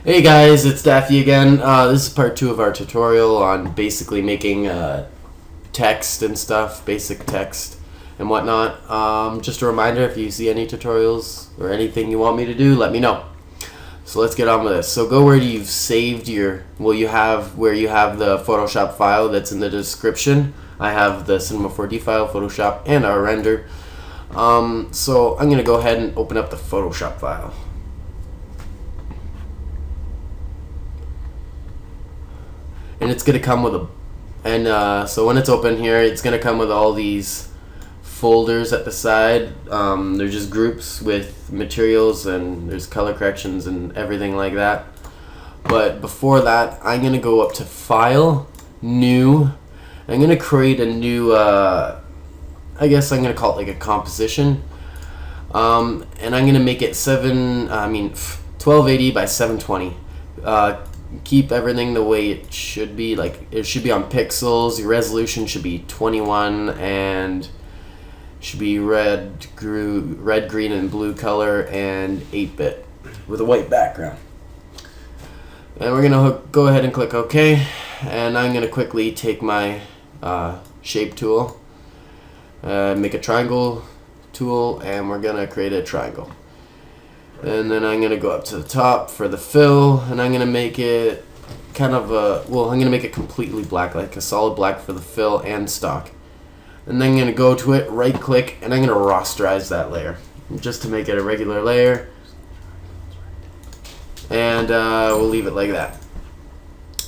Hey guys, it's Daffy again. This is part 2 of our tutorial on basically making text and stuff, basic text and whatnot. Just a reminder, if you see any tutorials or anything you want me to do, let me know. So let's get on with this. So go where you've saved your, where you have the Photoshop file that's in the description. I have the Cinema 4D file, Photoshop, and our render. So I'm going to go ahead and open up the Photoshop file. And it's going to come with so when it's open here, it's going to come with all these folders at the side. They're just groups with materials, and there's color corrections and everything like that. But before that, I'm going to go up to File, New. I'm going to create a new, I guess I'm going to call it like a composition. And I'm going to make it 1280 by 720. Keep everything the way it should be. Like, it should be on pixels. Your resolution should be 21 and should be red, green, and blue color, and 8-bit with a white background. And we're gonna go ahead and click OK. And I'm gonna quickly take my shape tool, make a triangle tool, and we're gonna create a triangle. And then I'm going to go up to the top for the fill, and I'm going to make it kind of I'm going to make it completely black, like a solid black for the fill and stock. And then I'm going to go to it, right click, and I'm going to rasterize that layer just to make it a regular layer. And we'll leave it like that.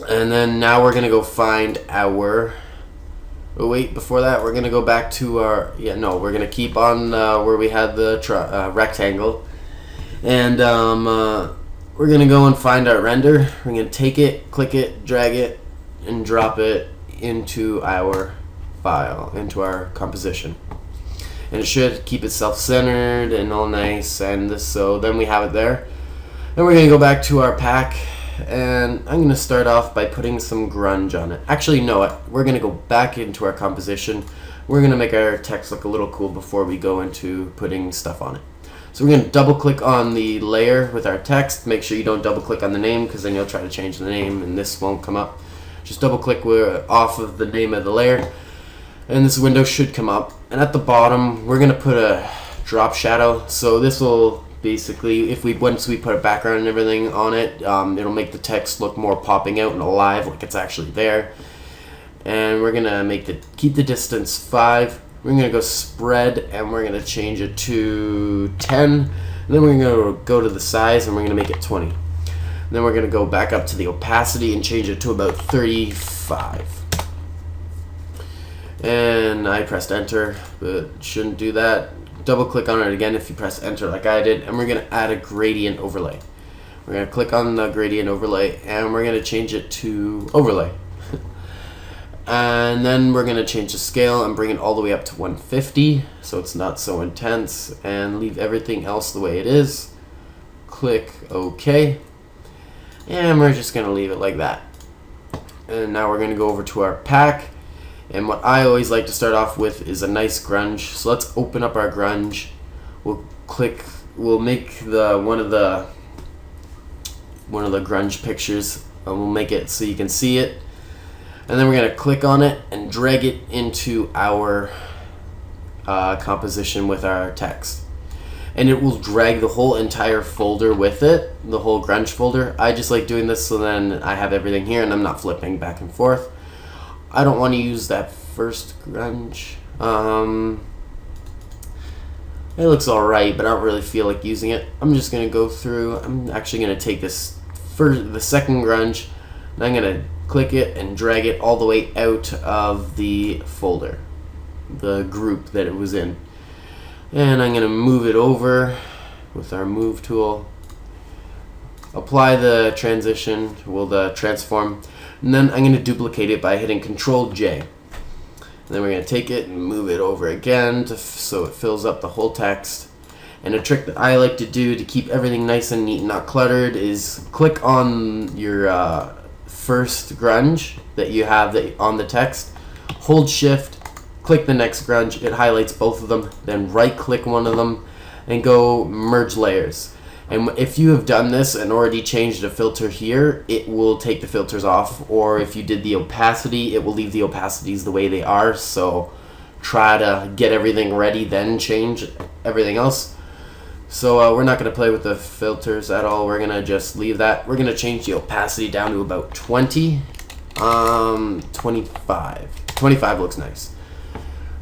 And then now we're going to go find our, oh wait, before that we're going to go back to our, we're going to keep on where we had the rectangle. And we're going to go and find our render. We're going to take it, click it, drag it, and drop it into our file, into our composition. And it should keep it self-centered and all nice. And so then we have it there. Then we're going to go back to our pack. And I'm going to start off by putting some grunge on it. Actually, no, we're going to go back into our composition. We're going to make our text look a little cool before we go into putting stuff on it. So we're going to double click on the layer with our text. Make sure you don't double click on the name, because then you'll try to change the name and this won't come up. Just double click off of the name of the layer, and this window should come up. And at the bottom we're going to put a drop shadow. So this will basically, once we put a background and everything on it, it'll make the text look more popping out and alive, like it's actually there. And we're going to keep the distance 5. We're going to go spread, and we're going to change it to 10. And then we're going to go to the size, and we're going to make it 20. And then we're going to go back up to the opacity and change it to about 35. And I pressed enter, but shouldn't do that. Double click on it again if you press enter like I did. And we're going to add a gradient overlay. We're going to click on the gradient overlay, and we're going to change it to overlay. And then we're going to change the scale and bring it all the way up to 150, so it's not so intense, and leave everything else the way it is. Click OK. And we're just going to leave it like that. And now we're going to go over to our pack. And what I always like to start off with is a nice grunge. So let's open up our grunge. We'll make one of the grunge pictures, and we'll make it so you can see it. And then we're going to click on it and drag it into our composition with our text. And it will drag the whole entire folder with it, the whole grunge folder. I just like doing this so then I have everything here and I'm not flipping back and forth. I don't want to use that first grunge. It looks alright, but I don't really feel like using it. I'm just going to go through. I'm actually going to take the second grunge, and I'm going to click it and drag it all the way out of the folder, the group that it was in. And I'm going to move it over with our move tool. Apply the transition, the transform, and then I'm going to duplicate it by hitting Control J. And then we're going to take it and move it over again so it fills up the whole text. And a trick that I like to do to keep everything nice and neat and not cluttered is click on your first grunge that you have on the text, hold shift, click the next grunge, it highlights both of them, then right click one of them and go merge layers. And if you have done this and already changed a filter here, it will take the filters off. Or if you did the opacity, it will leave the opacities the way they are. So try to get everything ready, then change everything else. So we're not going to play with the filters at all. We're going to just leave that. We're going to change the opacity down to about 20. 25. 25 looks nice.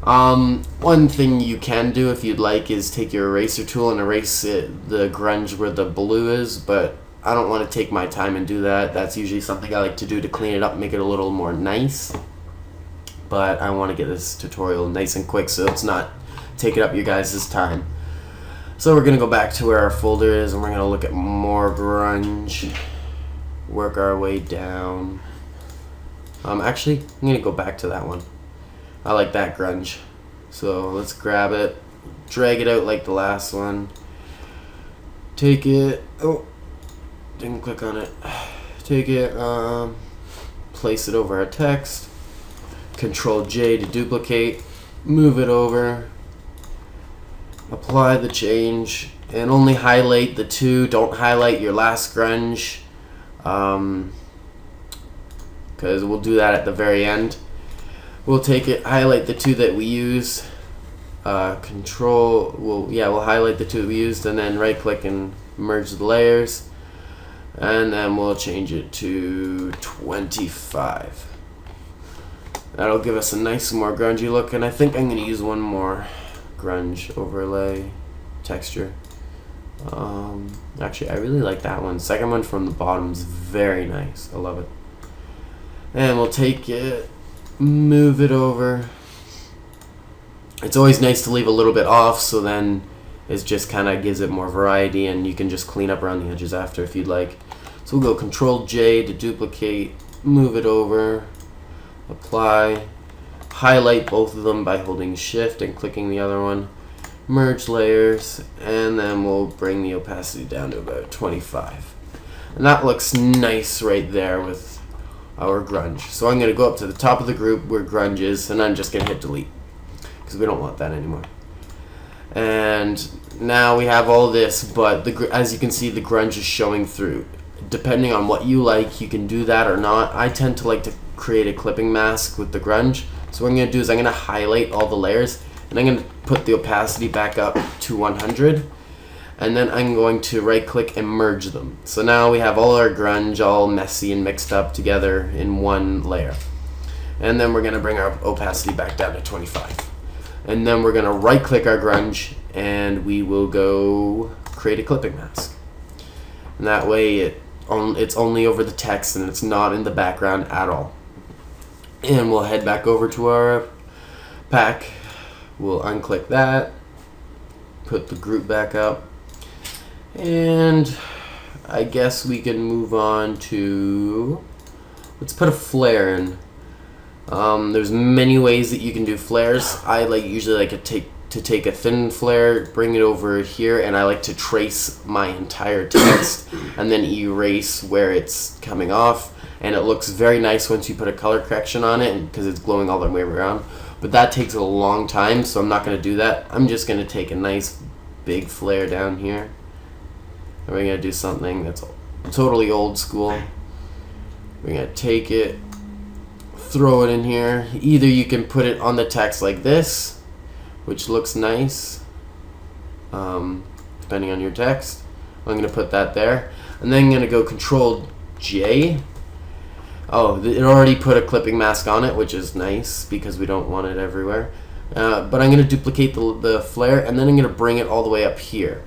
One thing you can do if you'd like is take your eraser tool and erase the grunge where the blue is, but I don't want to take my time and do that. That's usually something I like to do to clean it up, make it a little more nice. But I want to get this tutorial nice and quick so it's not taking up your guys' time. So we're going to go back to where our folder is and we're going to look at more grunge. Work our way down. Actually, I'm going to go back to that one. I like that grunge. So let's grab it, drag it out like the last one. Take it, oh, didn't click on it. Take it, place it over our text. Control J to duplicate, move it over, apply the change, and only highlight the two. Don't highlight your last grunge. Because we'll do that at the very end. We'll take it, highlight the two that we used. We'll highlight the two that we used, and then right click and merge the layers. And then we'll change it to 25. That'll give us a nice, more grungy look. And I think I'm going to use one more grunge overlay texture. Actually, I really like that one. Second one from the bottom is very nice. I love it. And we'll take it, move it over. It's always nice to leave a little bit off, so then it just kind of gives it more variety, and you can just clean up around the edges after if you'd like. So we'll go Control J to duplicate, move it over, apply, highlight both of them by holding Shift and clicking the other one, merge layers, and then we'll bring the opacity down to about 25. And that looks nice right there with our grunge. So I'm going to go up to the top of the group where grunge is, and I'm just going to hit delete because we don't want that anymore. And now we have all this, but as you can see, the grunge is showing through. Depending on what you like, you can do that or not. I tend to like to create a clipping mask with the grunge. So what I'm going to do is I'm going to highlight all the layers, and I'm going to put the opacity back up to 100. And then I'm going to right click and merge them. So now we have all our grunge all messy and mixed up together in one layer. And then we're going to bring our opacity back down to 25. And then we're going to right click our grunge and we will go create a clipping mask. And that way it's only over the text and it's not in the background at all. And we'll head back over to our pack. We'll unclick that, put the group back up. And I guess we can move on to, let's put a flare in. There's many ways that you can do flares. I usually like to take a thin flare, bring it over here, and I like to trace my entire text and then erase where it's coming off. And it looks very nice once you put a color correction on it because it's glowing all the way around. But that takes a long time, so I'm not going to do that. I'm just going to take a nice big flare down here. And we're going to do something that's totally old school. We're going to take it, throw it in here. Either you can put it on the text like this, which looks nice, depending on your text. I'm going to put that there. And then I'm going to go Control J. Oh, it already put a clipping mask on it, which is nice because we don't want it everywhere. But I'm going to duplicate the flare, and then I'm going to bring it all the way up here.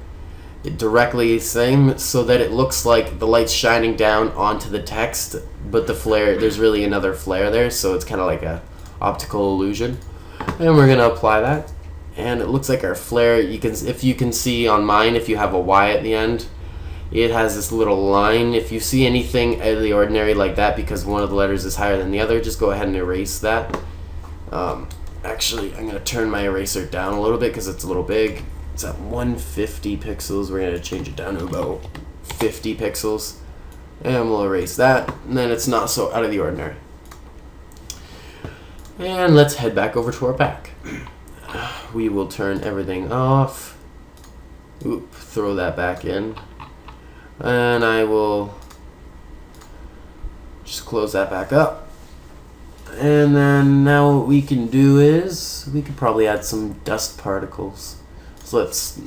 Directly same, so that it looks like the light's shining down onto the text, but the flare, there's really another flare there, so it's kind of like a optical illusion. And we're going to apply that. And it looks like our flare, if you can see on mine, if you have a Y at the end, it has this little line. If you see anything out of the ordinary like that because one of the letters is higher than the other, just go ahead and erase that. Actually, I'm going to turn my eraser down a little bit because it's a little big. It's at 150 pixels. We're going to change it down to about 50 pixels. And we'll erase that. And then it's not so out of the ordinary. And let's head back over to our pack. We will turn everything off. Oop, throw that back in. And I will just close that back up. And then now what we can do is we could probably add some dust particles. So let's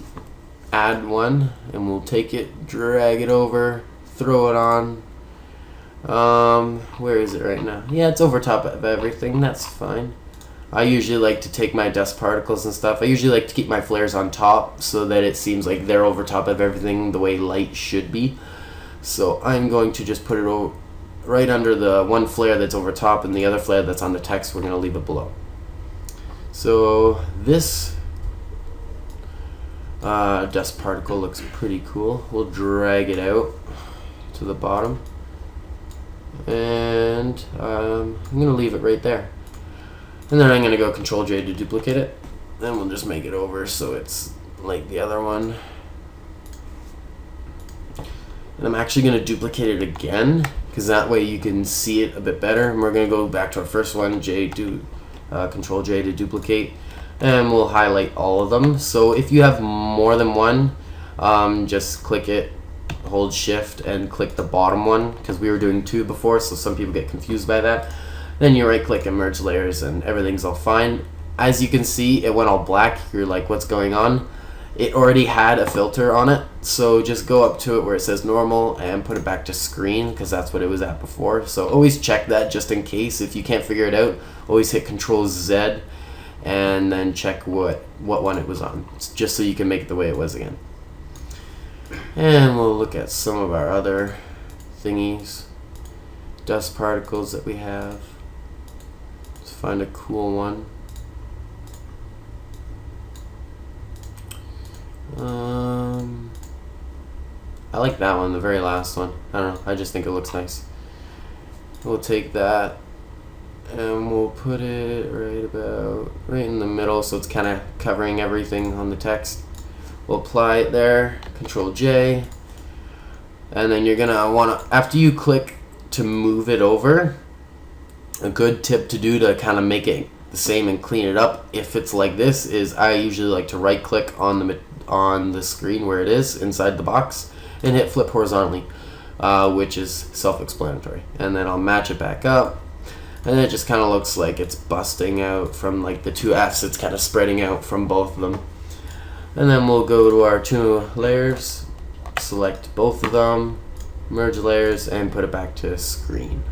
add one, and we'll take it, drag it over, throw it on. Where is it right now? Yeah, it's over top of everything. That's fine. I usually like to take my dust particles and stuff. I usually like to keep my flares on top so that it seems like they're over top of everything the way light should be. So I'm going to just put it over right under the one flare that's over top, and the other flare that's on the text, we're going to leave it below. So this dust particle looks pretty cool. We'll drag it out to the bottom, and I'm going to leave it right there. And then I'm going to go Control J to duplicate it. Then we'll just make it over so it's like the other one. And I'm actually going to duplicate it again, because that way you can see it a bit better. And we're going to go back to our first one, Control J to duplicate, and we'll highlight all of them. So if you have more than one, just click it, hold Shift, and click the bottom one, because we were doing two before, so some people get confused by that. Then you right click and merge layers, and everything's all fine. As you can see, it went all black. You're like, what's going on? It already had a filter on it, so just go up to it where it says normal and put it back to screen, because that's what it was at before. So always check that just in case. If you can't figure it out, always hit Control Z and then check what one it was on, just so you can make it the way it was again. And we'll look at some of our other thingies, dust particles that we have. Let's find a cool one. I like that one, the very last one. I don't know, I just think it looks nice. We'll take that and we'll put it right in the middle, so it's kind of covering everything on the text. We'll apply it there, Control J, and then you're gonna want to, after you click to move it over, a good tip to do to kind of make it the same and clean it up, if it's like this, is I usually like to right click on the screen where it is inside the box and hit flip horizontally, which is self-explanatory, and then I'll match it back up, and it just kind of looks like it's busting out from like the two F's. It's kind of spreading out from both of them. And then we'll go to our two layers, select both of them, merge layers, and put it back to screen.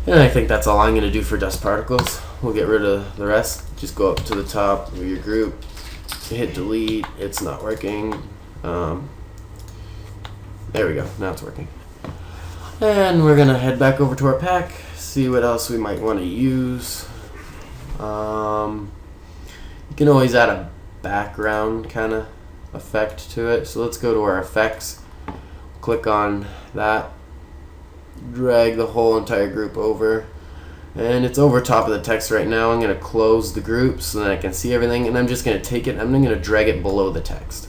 And I think that's all I'm going to do for dust particles. We'll get rid of the rest. Just go up to the top of your group, hit delete. It's not working. There we go. Now it's working. And we're going to head back over to our pack, see what else we might want to use. You can always add a background kind of effect to it. So let's go to our effects, click on that, drag the whole entire group over, and it's over top of the text right now. I'm going to close the group so that I can see everything, and I'm just going to take it, I'm going to drag it below the text.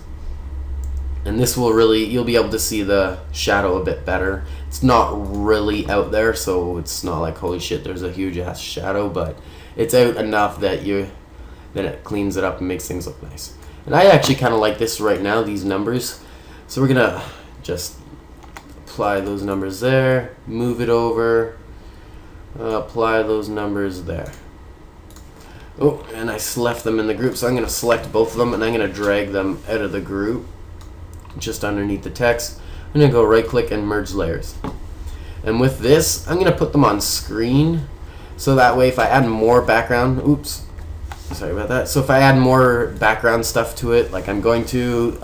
And this will really, you'll be able to see the shadow a bit better. It's not really out there, so it's not like, holy shit, there's a huge ass shadow, but it's out enough that it cleans it up and makes things look nice. And I actually kind of like this right now, these numbers. So we're gonna just apply those numbers there, move it over, apply those numbers there. Oh, and I left them in the group, so I'm gonna select both of them and I'm gonna drag them out of the group just underneath the text. I'm gonna go right click and merge layers. And with this, I'm gonna put them on screen, so that way if I add more background, oops, sorry about that. So if I add more background stuff to it, like I'm going to,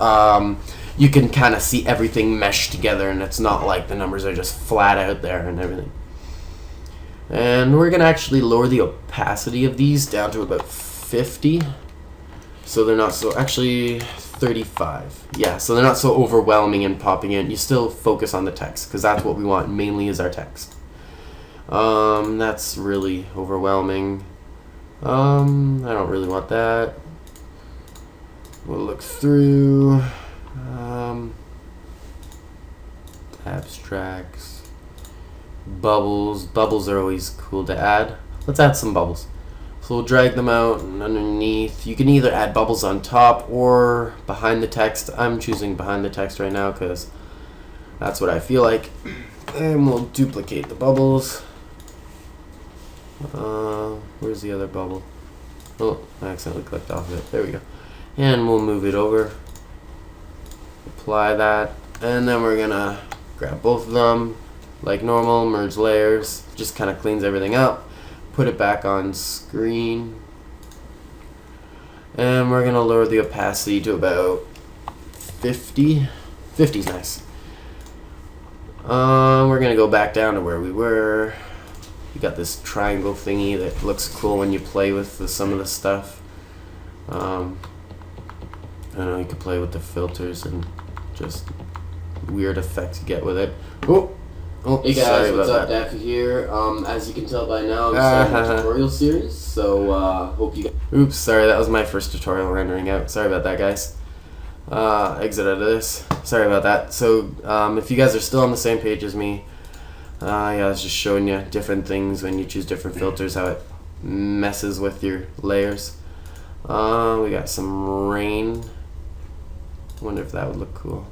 you can kind of see everything meshed together, and it's not like the numbers are just flat out there and everything. And we're gonna actually lower the opacity of these down to about 50, so they're not so, actually 35. Yeah, so they're not so overwhelming and popping in. You still focus on the text, because that's what we want mainly, is our text. That's really overwhelming. I don't really want that. We'll look through abstracts, bubbles. Bubbles are always cool to add. Let's add some bubbles. So we'll drag them out and underneath. You can either add bubbles on top or behind the text. I'm choosing behind the text right now because that's what I feel like. And we'll duplicate the bubbles. Where's the other bubble? Oh, I accidentally clicked off it. There we go. And we'll move it over. Apply that. And then we're gonna grab both of them like normal, merge layers. Just kind of cleans everything up. Put it back on screen. And we're gonna lower the opacity to about 50. 50's nice. We're gonna go back down to where we were. You got this triangle thingy that looks cool when you play with some of the stuff. I don't know, you could play with the filters and just weird effects you get with it. Oh, hey guys, sorry what's about up? that. Daffy here. As you can tell by now, I'm starting a tutorial series, so hope you guys... Oops, sorry, that was my first tutorial rendering out. Sorry about that, guys. Exit out of this. Sorry about that. So, if you guys are still on the same page as me, yeah, I was just showing you different things when you choose different filters, how it messes with your layers. We got some rain. Wonder if that would look cool.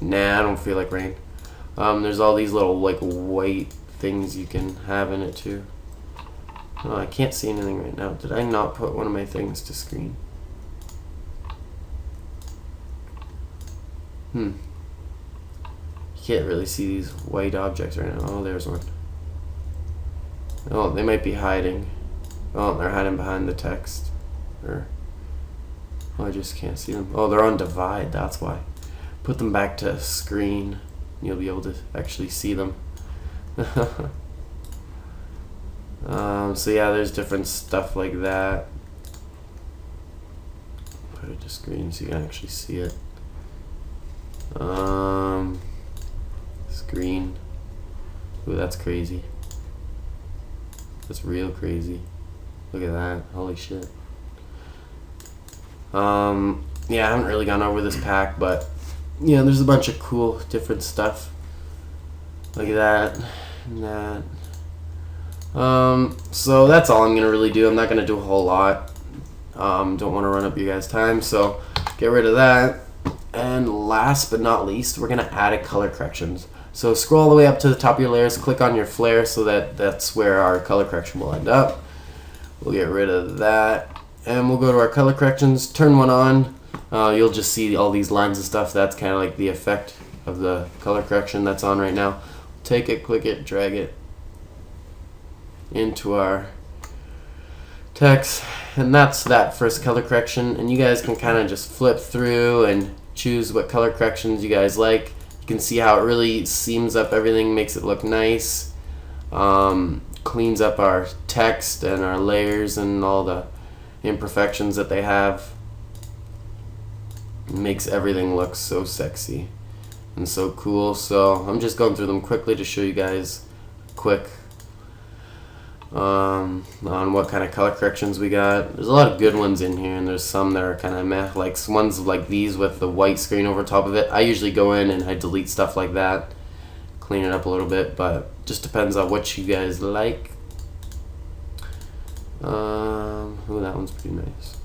Nah, I don't feel like rain. There's all these little like white things you can have in it too. Oh, I can't see anything right now. Did I not put one of my things to screen? You can't really see these white objects right now. Oh, there's one. Oh, they might be hiding. Oh, they're hiding behind the text. Or, oh, I just can't see them. Oh, they're on divide, that's why. Put them back to screen. You'll be able to actually see them. So yeah, there's different stuff like that. Put it to screen so you can actually see it. Screen. Ooh, that's crazy. That's real crazy. Look at that. Holy shit. Yeah, I haven't really gone over this pack, but yeah, there's a bunch of cool different stuff like that and that. So that's all I'm gonna really do. I'm not gonna do a whole lot. Don't want to run up you guys' time, so get rid of that. And last but not least, we're gonna add a color corrections. So scroll all the way up to the top of your layers, click on your flare so that's where our color correction will end up. We'll get rid of that, and we'll go to our color corrections, turn one on. You'll just see all these lines and stuff. That's kind of like the effect of the color correction that's on right now. Take it, click it, drag it into our text, and that's that first color correction. And you guys can kind of just flip through and choose what color corrections you guys like. You can see how it really seams up everything, makes it look nice, cleans up our text and our layers and all the imperfections that they have. It makes everything look so sexy and so cool. So I'm just going through them quickly to show you guys quick on what kind of color corrections we got. There's a lot of good ones in here, and there's some that are kind of meh, like ones like these with the white screen over top of it. I usually go in and I delete stuff like that, clean it up a little bit, but just depends on what you guys like. Oh, that one's pretty nice.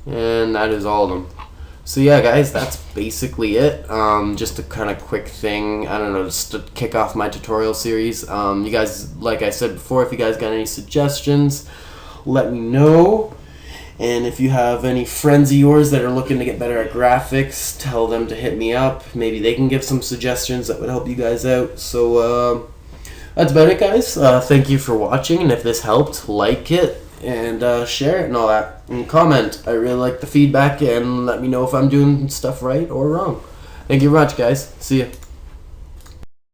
And that is all of them. So yeah, guys, that's basically it. Just a kind of quick thing, I don't know, just to kick off my tutorial series. You guys, like I said before, if you guys got any suggestions, let me know. And if you have any friends of yours that are looking to get better at graphics, tell them to hit me up. Maybe they can give some suggestions that would help you guys out. So that's about it, guys. Thank you for watching, and if this helped, like it and share it and all that, and comment. I really like the feedback, and let me know if I'm doing stuff right or wrong. Thank you very much, guys. See ya.